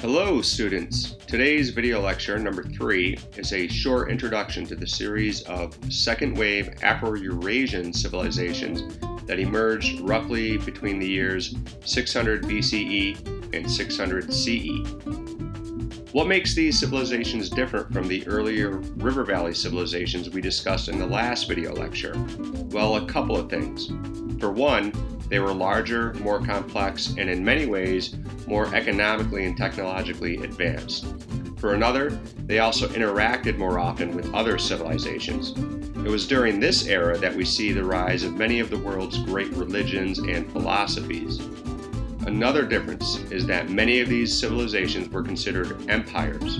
Hello students! Today's video lecture number 3 is a short introduction to the series of second wave Afro-Eurasian civilizations that emerged roughly between the years 600 BCE and 600 CE. What makes these civilizations different from the earlier river valley civilizations we discussed in the last video lecture? Well, a couple of things. For one, they were larger, more complex, and in many ways more economically and technologically advanced. For another, they also interacted more often with other civilizations. It was during this era that we see the rise of many of the world's great religions and philosophies. Another difference is that many of these civilizations were considered empires.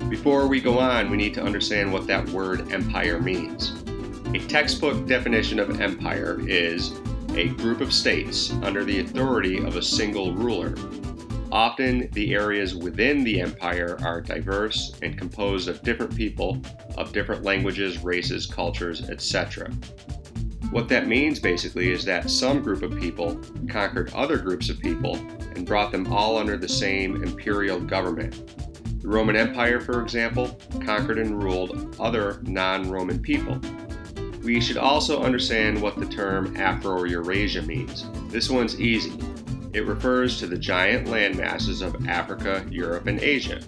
Before we go on, we need to understand what that word empire means. A textbook definition of empire is a group of states under the authority of a single ruler. Often, the areas within the empire are diverse and composed of different people, of different languages, races, cultures, etc. What that means basically is that some group of people conquered other groups of people and brought them all under the same imperial government. The Roman Empire, for example, conquered and ruled other non-Roman people. We should also understand what the term Afro-Eurasia means. This one's easy. It refers to the giant land masses of Africa, Europe, and Asia.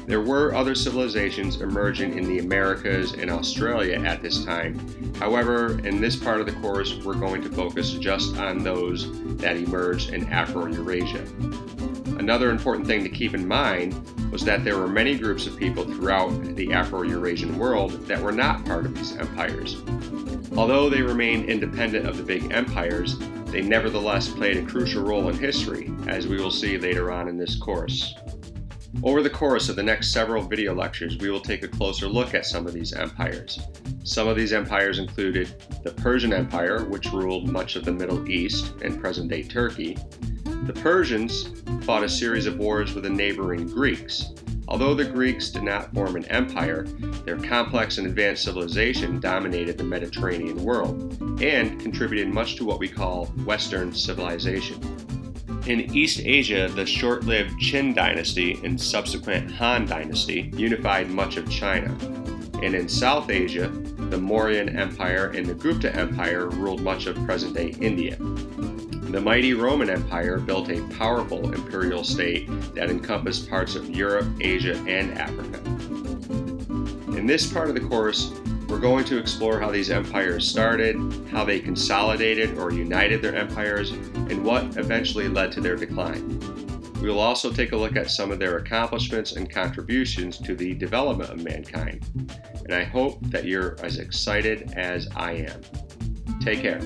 There were other civilizations emerging in the Americas and Australia at this time. However, in this part of the course, we're going to focus just on those that emerged in Afro-Eurasia. Another important thing to keep in mind was that there were many groups of people throughout the Afro-Eurasian world that were not part of these empires. Although they remained independent of the big empires, they nevertheless played a crucial role in history, as we will see later on in this course. Over the course of the next several video lectures, we will take a closer look at some of these empires. Some of these empires included the Persian Empire, which ruled much of the Middle East and present-day Turkey. The Persians fought a series of wars with the neighboring Greeks. Although the Greeks did not form an empire, their complex and advanced civilization dominated the Mediterranean world and contributed much to what we call Western civilization. In East Asia, the short-lived Qin dynasty and subsequent Han dynasty unified much of China. And in South Asia, the Mauryan Empire and the Gupta Empire ruled much of present-day India. The mighty Roman Empire built a powerful imperial state that encompassed parts of Europe, Asia, and Africa. In this part of the course, we're going to explore how these empires started, how they consolidated or united their empires, and what eventually led to their decline. We will also take a look at some of their accomplishments and contributions to the development of mankind. And I hope that you're as excited as I am. Take care.